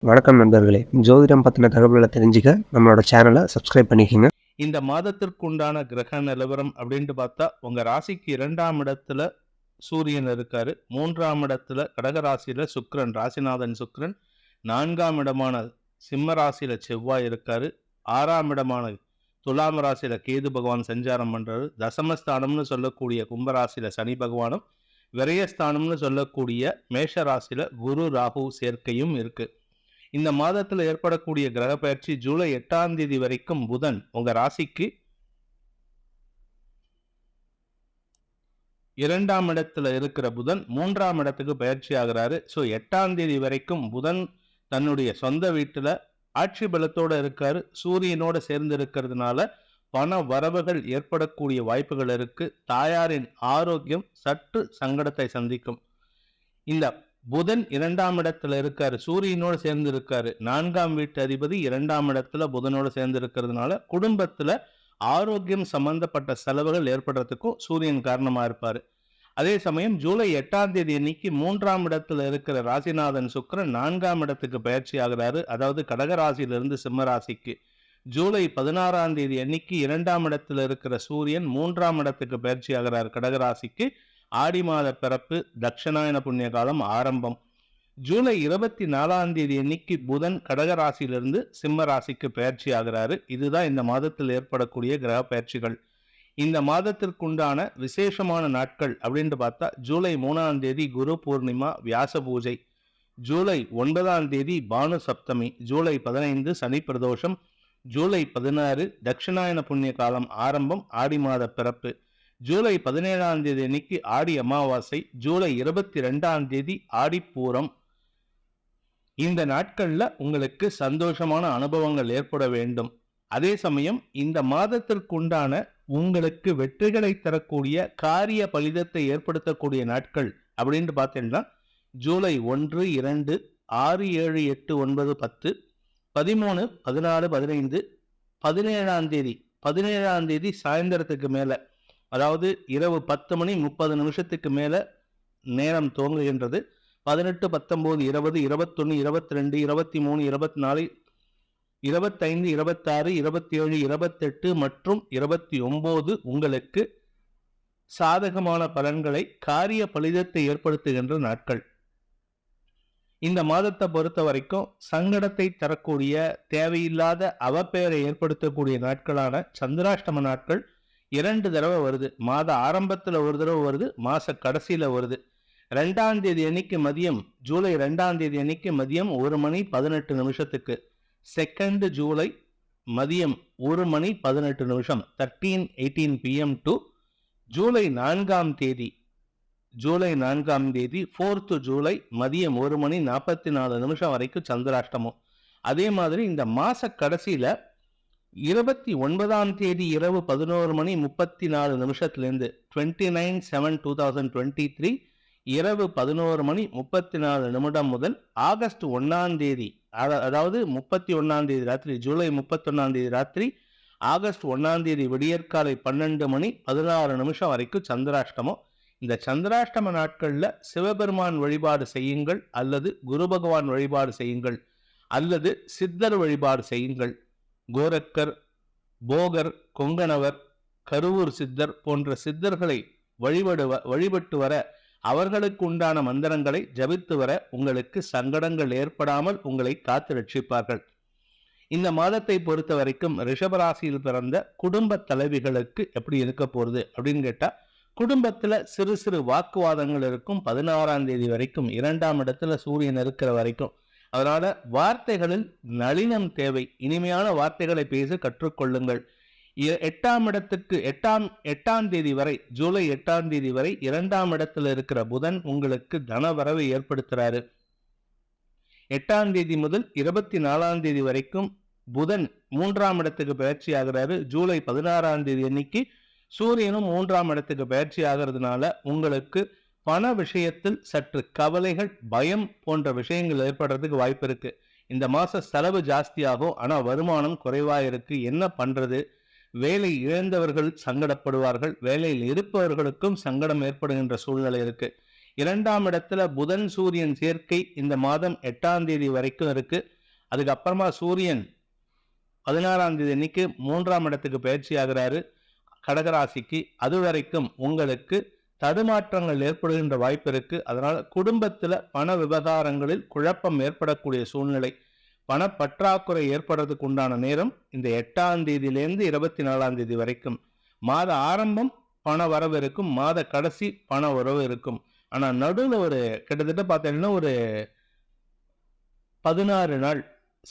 வணக்கம் நண்பர்களே. ஜோதிடம் பத்தின தகவல்கள தெரிஞ்சுக்க நம்மளோட சேனல சப்ஸ்கிரைப் பண்ணிக்கங்க. இந்த மாதத்திற்கு உண்டான கிரக நிலவரம் அப்படின்ட்டு பார்த்தா, உங்க ராசிக்கு 2ஆம் இடத்துல சூரியன் இருக்காரு. 3ஆம் இடத்துல கடக ராசியில சுக்கிரன், ராசிநாதன் சுக்கிரன். 4ஆம் இடமான சிம்ம ராசியில செவ்வாய் இருக்காரு. 6ஆம் இடமான துலாம் ராசியில கேது பகவான் சஞ்சாரம் பண்றாரு. தசமஸ்தானம்னு சொல்லக்கூடிய கும்பராசியில சனி பகவானும், விரயஸ்தானம்னு சொல்லக்கூடிய மேஷ ராசியில குரு ராகு சேர்க்கையும் இருக்கு. இந்த மாதத்துல ஏற்படக்கூடிய கிரக பயிற்சி ஜூலை 8ஆம் தேதி வரைக்கும் புதன் உங்க ராசிக்கு 2ஆம் இடத்துல இருக்கிற புதன் 3ஆம் இடத்துக்கு பயிற்சி ஆகிறாரு. ஸோ 8ஆம் தேதி வரைக்கும் புதன் தன்னுடைய சொந்த வீட்டுல ஆட்சி பலத்தோட இருக்காரு. சூரியனோட சேர்ந்து இருக்கிறதுனால பண வரவுகள் ஏற்படக்கூடிய வாய்ப்புகள் இருக்கு. தாயாரின் ஆரோக்கியம் சற்று சங்கடத்தை சந்திக்கும். இந்த புதன் 2ஆம் இடத்துல இருக்காரு, சூரியனோட சேர்ந்து இருக்காரு. 4ஆம் வீட்டு அதிபதி 2ஆம் இடத்துல புதனோட சேர்ந்து இருக்கிறதுனால குடும்பத்துல ஆரோக்கியம் சம்பந்தப்பட்ட செலவுகள் ஏற்படுறதுக்கும் சூரியன் காரணமா இருப்பாரு. அதே சமயம் ஜூலை 8ஆம் தேதி அன்னைக்கு 3ஆம் இடத்துல இருக்கிற ராசிநாதன் சுக்கிரன் 4ஆம் இடத்துக்கு பயிற்சி ஆகிறாரு. அதாவது கடக ராசியிலிருந்து சிம்ம ராசிக்கு. ஜூலை 16ஆம் தேதி அன்னைக்கு 2ஆம் இடத்துல இருக்கிற சூரியன் 3ஆம் இடத்துக்கு பயிற்சி ஆகிறார் கடகராசிக்கு. ஆடி மாத பிறப்பு, தட்சிணாயன புண்ணிய காலம் ஆரம்பம். ஜூலை 24ஆம் தேதி அன்னைக்கு புதன் கடகராசியிலிருந்து சிம்ம ராசிக்கு பயிற்சி ஆகிறாரு. இதுதான் இந்த மாதத்தில் ஏற்படக்கூடிய கிரக பயிற்சிகள். இந்த மாதத்திற்குண்டான விசேஷமான நாட்கள் அப்படின்ட்டு பார்த்தா, ஜூலை 3ஆம் தேதி குரு பூர்ணிமா, வியாச பூஜை. ஜூலை 9ஆம் தேதி பானு சப்தமி. ஜூலை 15 சனி பிரதோஷம். ஜூலை 16 தட்சிணாயன புண்ணிய காலம் ஆரம்பம், ஆடி மாத பிறப்பு. ஜூலை 17ஆம் தேதி அன்னைக்கு ஆடி அமாவாசை. ஜூலை 22ஆம் தேதி ஆடிப்பூரம். இந்த நாட்கள்ல உங்களுக்கு சந்தோஷமான அனுபவங்கள் ஏற்பட வேண்டும். அதே சமயம் இந்த மாதத்திற்குண்டான உங்களுக்கு வெற்றிகளை தரக்கூடிய காரிய பலிதத்தை ஏற்படுத்தக்கூடிய நாட்கள் அப்படின்னு பார்த்தீங்கன்னா, ஜூலை 1, 2, 6, 7, 8, 9, 10, 13, 14, 15, 17ஆம் தேதி 17ஆம் தேதி சாயந்தரத்துக்கு மேல, அதாவது இரவு 10 மணி 30 நிமிஷத்துக்கு மேல நேரம் துவங்குகின்றது. 18, 19, 20, 21, 22, 23, 24, 25, 26, 27, 28 மற்றும் 29 உங்களுக்கு சாதகமான பலன்களை, காரிய பலிதத்தை ஏற்படுத்துகின்ற நாட்கள். இந்த மாதத்தை பொறுத்த வரைக்கும் சங்கடத்தை தரக்கூடிய, தேவையில்லாத அவப்பெயரை ஏற்படுத்தக்கூடிய நாட்களான சந்திராஷ்டம நாட்கள் 2 தடவை வருது. மாத ஆரம்பத்துல ஒரு தடவை வருது, மாச கடைசியில வருது. 2ஆம் தேதி அன்னைக்கு மதியம், ஜூலை 2ஆம் தேதி அன்னைக்கு மதியம் 1 மணி 18 நிமிஷத்துக்கு. 2 ஜூலை மதியம் 1 மணி 18 நிமிஷம் 13:18 PM டு ஜூலை 4ஆம் தேதி, ஜூலை 4ஆம் தேதி 4th ஜூலை மதியம் 1 மணி 44 நிமிஷம் வரைக்கும் சந்திராஷ்டமம். அதே மாதிரி இந்த மாச கடைசியில 29ஆம் தேதி இரவு 11 மணி 34 நிமிஷத்திலிருந்து 29/7/2023 இரவு 11 மணி 34 நிமிடம் முதல் ஆகஸ்ட் 1ஆம் தேதி, அதாவது 31ஆம் தேதி ராத்திரி, ஜூலை 31ஆம் தேதி ராத்திரி ஆகஸ்ட் 1ஆம் தேதி விடியற்காலை 12 மணி 16 நிமிஷம் வரைக்கும் சந்திராஷ்டமம். இந்த சந்திராஷ்டம நாட்கள்ல சிவபெருமான் வழிபாடு செய்யுங்கள், அல்லது குரு பகவான் வழிபாடு செய்யுங்கள், அல்லது சித்தர் வழிபாடு செய்யுங்கள். கோரக்கர், போகர், கொங்கணவர், கருவூர் சித்தர் போன்ற சித்தர்களை வழிபட்டு வர, அவர்களுக்கு உண்டான மந்திரங்களை ஜபித்து வர உங்களுக்கு சங்கடங்கள் ஏற்படாமல் உங்களை காத்து ரட்சிப்பார்கள். இந்த மாதத்தை பொறுத்த வரைக்கும் ரிஷபராசியில் பிறந்த குடும்ப தலைவிகளுக்கு எப்படி இருக்க போறது அப்படின்னு கேட்டா, குடும்பத்துல சிறு சிறு வாக்குவாதங்கள் இருக்கும். 16ஆம் தேதி வரைக்கும், 2ஆம் இடத்துல சூரியன் இருக்கிற வரைக்கும். அதனால வார்த்தைகளில் நளினம் தேவை. இனிமையான வார்த்தைகளை பேச கற்றுக்கொள்ளுங்கள். 8ஆம் தேதி வரை, ஜூலை 8ஆம் தேதி வரை 2ஆம் இடத்துல இருக்கிற புதன் உங்களுக்கு தனவரவை ஏற்படுத்துறாரு. 8ஆம் தேதி முதல் 24ஆம் தேதி வரைக்கும் புதன் 3ஆம் இடத்துக்கு பயிற்சி ஆகிறாரு. ஜூலை 16ஆம் தேதி அன்னைக்கு சூரியனும் 3ஆம் இடத்துக்கு பயிற்சி ஆகிறதுனால உங்களுக்கு பண விஷயத்தில் சற்று கவலைகள், பயம் போன்ற விஷயங்கள் ஏற்படுறதுக்கு வாய்ப்பு இருக்கு. இந்த மாச செலவு ஜாஸ்தியாகும், ஆனா வருமானம் குறைவா இருக்கு. என்ன பண்றது? வேலை இழந்தவர்கள் சங்கடப்படுவார்கள், வேலையில் இருப்பவர்களுக்கும் சங்கடம் ஏற்படுகின்ற சூழ்நிலை இருக்கு. 2ஆம் இடத்துல புதன் சூரியன் சேர்க்கை இந்த மாதம் 8ஆம் தேதி வரைக்கும் இருக்கு. அதுக்கப்புறமா சூரியன் 16ஆம் தேதி அன்னைக்கு 3ஆம் இடத்துக்கு பயிற்சி ஆகிறாரு கடகராசிக்கு. அது வரைக்கும் உங்களுக்கு தடுமாற்றங்கள் ஏற்படுகின்ற வாய்ப்பு இருக்கு. அதனால குடும்பத்துல பண விவகாரங்களில் குழப்பம் ஏற்படக்கூடிய சூழ்நிலை, பணப்பற்றாக்குறை ஏற்படுறதுக்கு உண்டான நேரம் இந்த 8ஆம் தேதியிலேருந்து 24ஆம் தேதி வரைக்கும். மாத ஆரம்பம் பண வரவு இருக்கும், மாத கடைசி பண வரவு இருக்கும். ஆனா நடுவில் ஒரு கிட்டத்தட்ட பார்த்தீங்கன்னா ஒரு 16 நாள்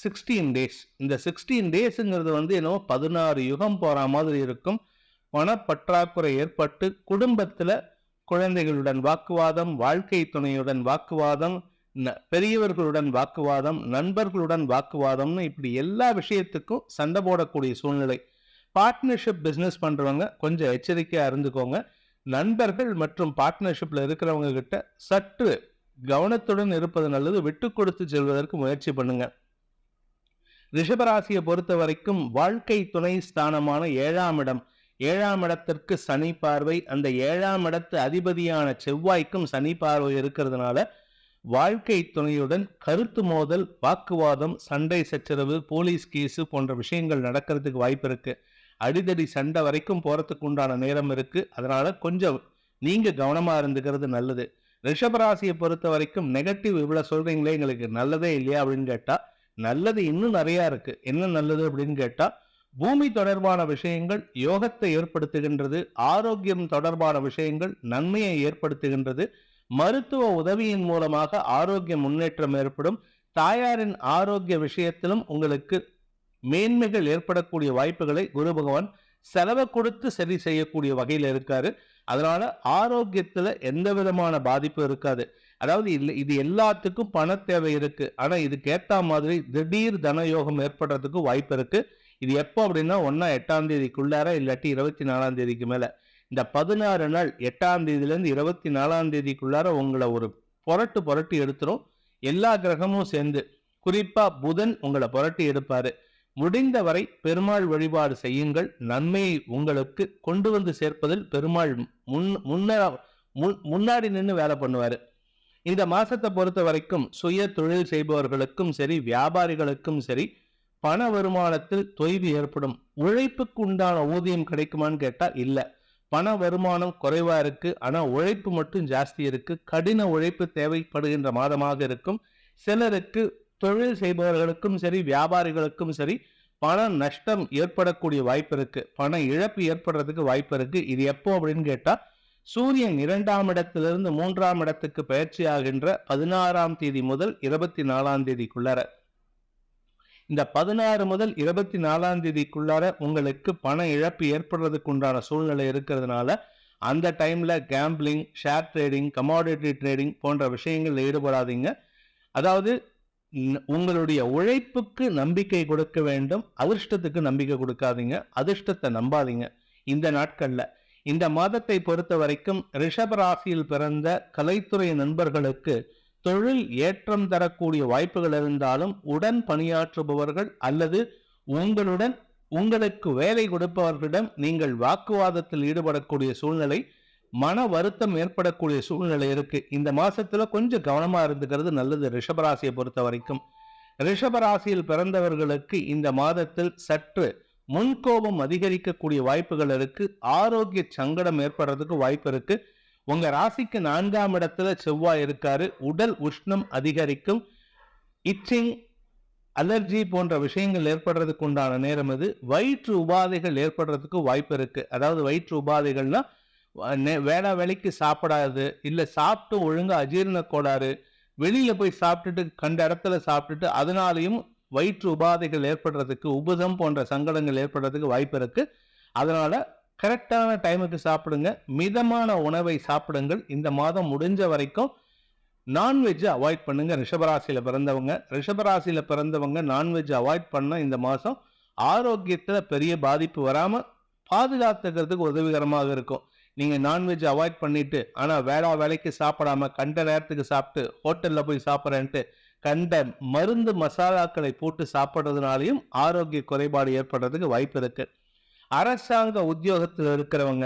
16 டேஸ். இந்த 16 டேஸுங்கிறது என்னவோ 16 யுகம் போற மாதிரி இருக்கும். பணப்பற்றாக்குறை ஏற்பட்டு குடும்பத்துல குழந்தைகளுடன் வாக்குவாதம், வாழ்க்கை துணையுடன் வாக்குவாதம், பெரியவர்களுடன் வாக்குவாதம், நண்பர்களுடன் வாக்குவாதம்னு இப்படி எல்லா விஷயத்துக்கும் சண்டை போடக்கூடிய சூழ்நிலை. பார்ட்னர்ஷிப் பிஸ்னஸ் பண்றவங்க கொஞ்சம் எச்சரிக்கையா இருந்துக்கோங்க. நண்பர்கள் மற்றும் பார்ட்னர்ஷிப்ல இருக்கிறவங்க கிட்ட சற்று கவனத்துடன் இருப்பது நல்லது. விட்டு கொடுத்து செல்வதற்கு முயற்சி பண்ணுங்க. ரிஷபராசியை பொறுத்த வரைக்கும் வாழ்க்கை துணை ஸ்தானமான 7ஆம் இடம், 7ஆம் இடத்திற்கு சனி பார்வை, அந்த 7ஆம் இடத்து அதிபதியான செவ்வாய்க்கும் சனி பார்வை இருக்கிறதுனால வாழ்க்கை துணையுடன் கருத்து மோதல், வாக்குவாதம், சண்டை சச்சரவு, போலீஸ் கேஸு போன்ற விஷயங்கள் நடக்கிறதுக்கு வாய்ப்பு இருக்கு. அடிதடி சண்டை வரைக்கும் போறதுக்கு உண்டான நேரம் இருக்கு. அதனால கொஞ்சம் நீங்க கவனமா இருந்துக்கிறது நல்லது. ரிஷபராசியை பொறுத்த வரைக்கும் நெகட்டிவ் இவ்வளவு சொல்றீங்களே, எங்களுக்கு நல்லதே இல்லையா அப்படின்னு கேட்டா, நல்லது இன்னும் நிறைய இருக்கு. என்ன நல்லது அப்படின்னு கேட்டா, பூமி தொடர்பான விஷயங்கள் யோகத்தை ஏற்படுத்துகின்றது. ஆரோக்கியம் தொடர்பான விஷயங்கள் நன்மையை ஏற்படுத்துகின்றது. மருத்துவ உதவியின் மூலமாக ஆரோக்கிய முன்னேற்றம் ஏற்படும். தாயாரின் ஆரோக்கிய விஷயத்திலும் உங்களுக்கு மேன்மைகள் ஏற்படக்கூடிய வாய்ப்புகளை குரு பகவான் செலவை கொடுத்து சரி செய்யக்கூடிய வகையில் இருக்காரு. அதனால ஆரோக்கியத்துல எந்த விதமான பாதிப்பும் இருக்காது. அதாவது இது எல்லாத்துக்கும் பண தேவை இருக்கு. ஆனா இதுக்கு ஏத்த மாதிரி திடீர் தனயோகம் ஏற்படுறதுக்கு வாய்ப்பு இருக்கு. இது எப்போ அப்படின்னா 8ஆம் தேதிக்குள்ளார, இல்லாட்டி 24ஆம் தேதிக்கு மேல. இந்த 16 நாள் 8ஆம் தேதியிலேருந்து 24ஆம் தேதிக்குள்ளார உங்களை ஒரு புரட்டு எடுத்துரும். எல்லா கிரகமும் சேர்ந்து, குறிப்பா புதன் உங்களை புரட்டி எடுப்பாரு. முடிந்தவரை பெருமாள் வழிபாடு செய்யுங்கள். நன்மையை உங்களுக்கு கொண்டு வந்து சேர்ப்பதில் பெருமாள் முன்னாடி நின்று வேலை பண்ணுவாரு. இந்த மாசத்தை பொறுத்த வரைக்கும் சுய தொழில் செய்பவர்களுக்கும் சரி, வியாபாரிகளுக்கும் சரி, பண வருமானத்தில் தொய்வு ஏற்படும். உழைப்புக்கு உண்டான ஊதியம் கிடைக்குமான்னு கேட்டா இல்ல. பண வருமானம் குறைவா இருக்கு, ஆனா உழைப்பு மட்டும் ஜாஸ்தி இருக்கு. கடின உழைப்பு தேவைப்படுகின்ற மாதமாக இருக்கும். சிலருக்கு தொழில் செய்பவர்களுக்கும் சரி, வியாபாரிகளுக்கும் சரி, பண நஷ்டம் ஏற்படக்கூடிய வாய்ப்பு இருக்கு. பண இழப்பு ஏற்படுறதுக்கு வாய்ப்பு இருக்கு. இது எப்போ அப்படின்னு கேட்டா, சூரியன் 2ஆம் இடத்திலிருந்து 3ஆம் இடத்துக்கு பயிற்சி ஆகின்ற 16ஆம் தேதி முதல் 24ஆம் தேதிக்குள்ளார. இந்த 16 முதல் 24ஆம் தேதிக்குள்ளார உங்களுக்கு பண இழப்பு ஏற்படுறதுக்கு உண்டான சூழ்நிலை இருக்கிறதுனால அந்த டைம்ல gambling, share trading, commodity trading போன்ற விஷயங்கள்ல ஈடுபடாதீங்க. அதாவது உங்களுடைய உழைப்புக்கு நம்பிக்கை கொடுக்க வேண்டும், அதிர்ஷ்டத்துக்கு நம்பிக்கை கொடுக்காதீங்க. அதிர்ஷ்டத்தை நம்பாதீங்க இந்த நாட்கள்ல. இந்த மாதத்தை பொறுத்த வரைக்கும் ரிஷபராசியில் பிறந்த கலைத்துறை நண்பர்களுக்கு தொழில் ஏற்றம் தரக்கூடிய வாய்ப்புகள் இருந்தாலும், உடன் பணியாற்றுபவர்கள் அல்லது உங்களுக்கு வேலை கொடுப்பவர்களிடம் நீங்கள் வாக்குவாதத்தில் ஈடுபடக்கூடிய சூழ்நிலை, மன வருத்தம் ஏற்படக்கூடிய சூழ்நிலை இருக்கு. இந்த மாசத்துல கொஞ்சம் கவனமா இருந்துக்கிறது நல்லது. ரிஷபராசியை பொறுத்த வரைக்கும் ரிஷபராசியில் பிறந்தவர்களுக்கு இந்த மாதத்தில் சற்று முன்கோபம் அதிகரிக்கக்கூடிய வாய்ப்புகள் இருக்கு. ஆரோக்கிய சங்கடம் ஏற்படுறதுக்கு வாய்ப்பு இருக்கு. உங்க ராசிக்கு 4ஆம் இடத்துல செவ்வாய் இருக்காரு. உடல் உஷ்ணம் அதிகரிக்கும். இச்சிங், அலர்ஜி போன்ற விஷயங்கள் ஏற்படுறதுக்கு உண்டான நேரம் இது. வயிற்று உபாதைகள் ஏற்படுறதுக்கு வாய்ப்பு இருக்கு. அதாவது வயிற்று உபாதைகள்னா வேலைக்கு சாப்பிடாது, இல்ல சாப்பிட்டு ஒழுங்கா அஜீரண கோளாறு, வெளியில போய் சாப்பிட்டுட்டு கண்ட இடத்துல சாப்பிட்டுட்டு அதனாலையும் வயிற்று உபாதைகள் ஏற்படுறதுக்கு, உபதம் போன்ற சங்கடங்கள் ஏற்படுறதுக்கு வாய்ப்பு இருக்கு. அதனால கரெக்டான டைமுக்கு சாப்பிடுங்க. மிதமான உணவை சாப்பிடுங்கள். இந்த மாதம் முடிஞ்ச வரைக்கும் நான்வெஜ் அவாய்ட் பண்ணுங்க. ரிஷபராசியில பிறந்தவங்க நான்வெஜ் அவாய்ட் பண்ண இந்த மாதம் ஆரோக்கியத்துல பெரிய பாதிப்பு வராம பாதுகாத்துக்கிறதுக்கு உதவிகரமாக இருக்கும். நீங்க நான்வெஜ் அவாய்ட் பண்ணிட்டு ஆனா வேலைக்கு சாப்பிடாம கண்ட நேரத்துக்கு சாப்பிட்டு ஹோட்டல்ல போய் சாப்பிட்றேன்ட்டு கண்ட மருந்து மசாலாக்களை போட்டு சாப்பிட்றதுனாலையும் ஆரோக்கிய குறைபாடு ஏற்படுறதுக்கு வாய்ப்பு இருக்கு. அரசாங்க உத்தியோகத்தில் இருக்கிறவங்க,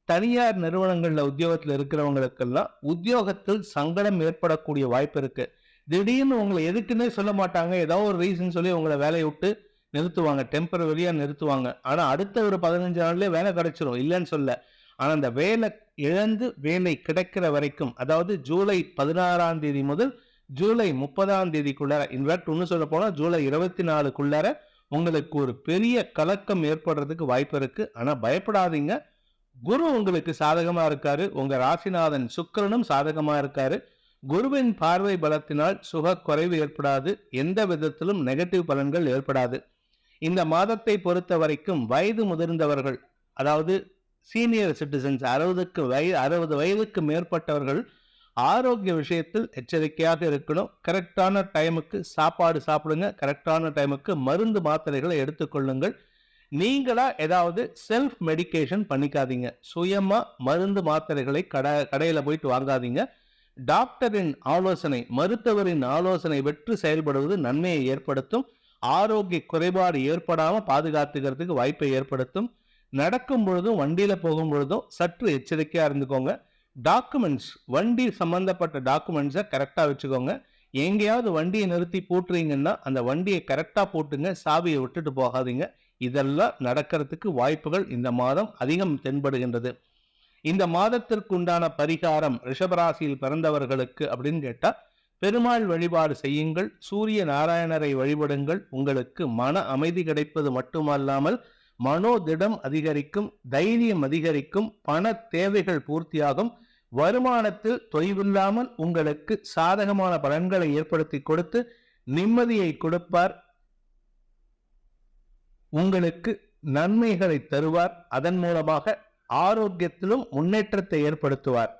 தனியார் நிறுவனங்கள்ல உத்தியோகத்துல இருக்கிறவங்களுக்கெல்லாம் உத்தியோகத்தில் சங்கடம் ஏற்படக்கூடிய வாய்ப்பு இருக்கு. திடீர்னு உங்களை எதுக்குன்னே சொல்ல மாட்டாங்க. ஏதாவது ஒரு ரீசன் சொல்லி உங்களை வேலையை விட்டு நிறுத்துவாங்க. டெம்பரவரியா நிறுத்துவாங்க. ஆனா அடுத்த ஒரு 15 நாள்லயே வேலை கிடைச்சிரும். இல்லைன்னு சொல்ல. ஆனா அந்த வேலை இழந்து வேலை கிடைக்கிற வரைக்கும், அதாவது ஜூலை 16ஆம் தேதி முதல் ஜூலை 30ஆம் தேதிக்குள்ளார, இன்ஃபேக்ட் இன்னும் சொல்ல போனா ஜூலை 24க்குள்ளார உங்களுக்கு ஒரு பெரிய கலக்கம் ஏற்படுறதுக்கு வாய்ப்பு இருக்கு. ஆனா பயப்படாதீங்க. குரு உங்களுக்கு சாதகமா இருக்காரு. உங்க ராசிநாதன் சுக்கிரனும் சாதகமா இருக்காரு. குருவின் பார்வை பலத்தினால் சுக குறைவு ஏற்படாது. எந்த விதத்திலும் நெகட்டிவ் பலன்கள் ஏற்படாது. இந்த மாதத்தை பொறுத்த வரைக்கும் வயது முதிர்ந்தவர்கள், அதாவது சீனியர் சிட்டிசன்ஸ், 60 வயதுக்கு மேற்பட்டவர்கள் ஆரோக்கிய விஷயத்தில் எச்சரிக்கையாக இருக்கணும். கரெக்டான டைமுக்கு சாப்பாடு சாப்பிடுங்க. கரெக்டான டைமுக்கு மருந்து மாத்திரைகளை எடுத்துக்கொள்ளுங்கள். நீங்களா ஏதாவது செல்ஃப் மெடிகேஷன் பண்ணிக்காதீங்க. சுயமா மருந்து மாத்திரைகளை கடையில போயிட்டு வாங்காதீங்க. டாக்டரின் ஆலோசனை, மருத்துவரின் ஆலோசனை பெற்று செயல்படுவது நன்மையை ஏற்படுத்தும். ஆரோக்கிய குறைபாடு ஏற்படாம பாதுகாத்துக்கிறதுக்கு வாய்ப்பை ஏற்படுத்தும். நடக்கும் பொழுதும் வண்டியில போகும் பொழுதும் சற்று எச்சரிக்கையா இருந்துக்கோங்க. டாக்குமெண்ட்ஸ், வண்டி சம்பந்தப்பட்ட டாக்குமெண்ட்ஸை கரெக்டா வச்சுக்கோங்க. எங்கேயாவது வண்டியை நிறுத்தி பூட்டுறீங்கன்னா அந்த வண்டியை கரெக்டா பூட்டுங்க. சாவியை விட்டுட்டு போகாதீங்க. இதெல்லாம் நடக்கிறதுக்கு வாய்ப்புகள் இந்த மாதம் அதிகம் தென்படுகின்றது. இந்த மாதத்திற்கு உண்டான பரிகாரம் ரிஷபராசியில் பிறந்தவர்களுக்கு அப்படின்னு கேட்டா, பெருமாள் வழிபாடு செய்யுங்கள். சூரிய நாராயணரை வழிபடுங்கள். உங்களுக்கு மன அமைதி கிடைப்பது மட்டுமல்லாமல் மனோதிடம் அதிகரிக்கும், தைரியம் அதிகரிக்கும், பண தேவைகள் பூர்த்தியாகும். வருமானத்தில் தொய்வில்லாமல் உங்களுக்கு சாதகமான பலன்களை ஏற்படுத்தி கொடுத்து நிம்மதியை கொடுப்பார். உங்களுக்கு நன்மைகளை தருவார். அதன் மூலமாக ஆரோக்கியத்திலும் முன்னேற்றத்தை ஏற்படுத்துவார்.